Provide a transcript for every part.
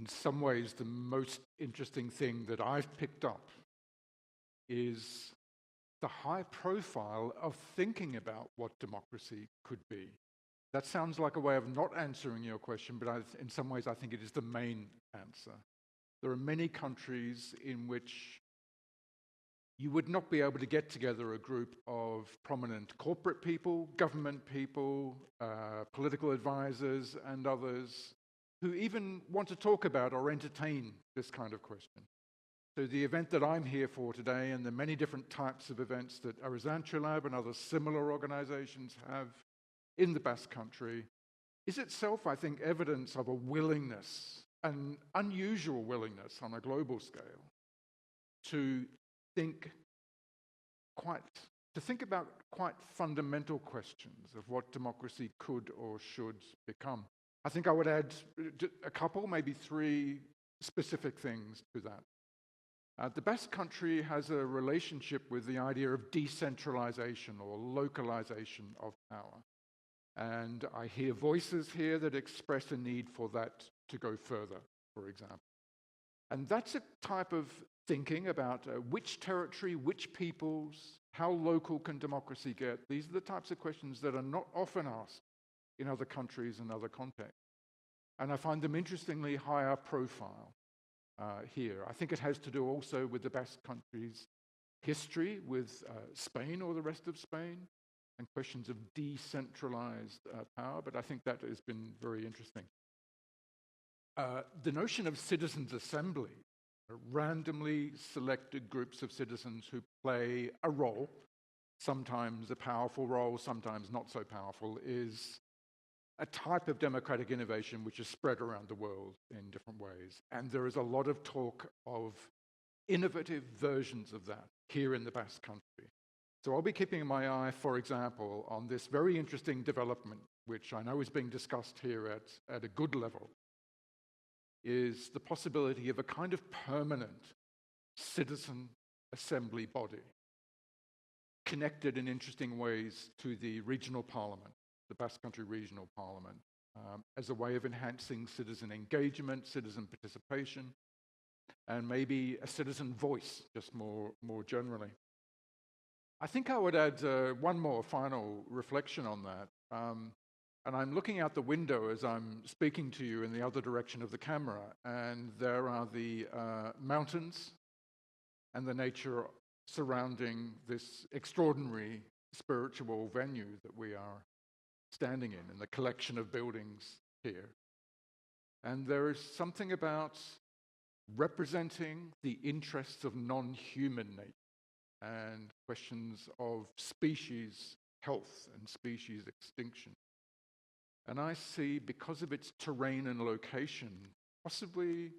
in some ways, the most interesting thing that I've picked up is the high profile of thinking about what democracy could be. That sounds like a way of not answering your question, but in some ways I think it is the main answer. There are many countries in which you would not be able to get together a group of prominent corporate people, government people, political advisors, and others who even want to talk about or entertain this kind of question. So the event that I'm here for today, and the many different types of events that EHUrekin and other similar organizations have in the Basque Country, is itself, I think, evidence of a willingness, an unusual willingness on a global scale, to think about quite fundamental questions of what democracy could or should become. I think I would add a couple, maybe three specific things to that. The Basque Country has a relationship with the idea of decentralization or localization of power. And I hear voices here that express a need for that to go further, for example. And that's a type of thinking about which territory, which peoples, how local can democracy get? These are the types of questions that are not often asked in other countries and other contexts. And I find them interestingly higher profile here. I think it has to do also with the Basque Country's history with Spain or the rest of Spain, and questions of decentralized power, but I think that has been very interesting. The notion of citizens' assembly, randomly selected groups of citizens who play a role, sometimes a powerful role, sometimes not so powerful, is a type of democratic innovation which is spread around the world in different ways. And there is a lot of talk of innovative versions of that here in the Basque Country. So I'll be keeping my eye, for example, on this very interesting development, which I know is being discussed here at a good level, is the possibility of a kind of permanent citizen assembly body connected in interesting ways to the regional parliament, the Basque Country Regional Parliament, as a way of enhancing citizen engagement, citizen participation, and maybe a citizen voice, just more generally. I think I would add one more final reflection on that. And I'm looking out the window as I'm speaking to you in the other direction of the camera, and there are the mountains and the nature surrounding this extraordinary spiritual venue that we are standing in the collection of buildings here. And there is something about representing the interests of non-human nature and questions of species health and species extinction. And I see, because of its terrain and location, possibly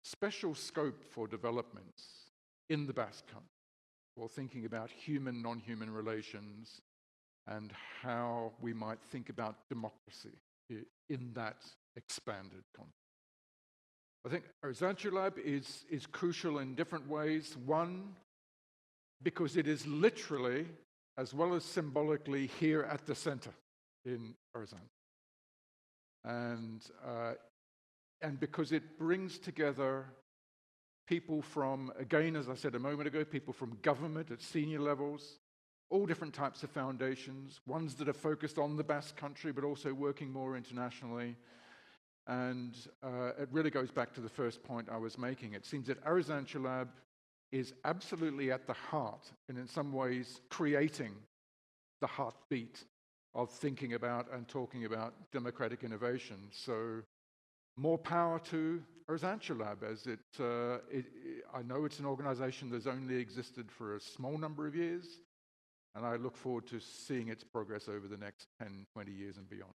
special scope for developments in the Basque Country, or thinking about human, non-human relations and how we might think about democracy in that expanded context. I think EHUrekin is crucial in different ways. One, because it is literally, as well as symbolically, here at the center in EHUrekin. And because it brings together people from, again, as I said a moment ago, people from government at senior levels, all different types of foundations, ones that are focused on the Basque Country, but also working more internationally. And it really goes back to the first point I was making. It seems that EHUrekin is absolutely at the heart, and in some ways creating the heartbeat of thinking about and talking about democratic innovation. So more power to EHUrekin, as I know it's an organization that's only existed for a small number of years, and I look forward to seeing its progress over the next 10, 20 years and beyond.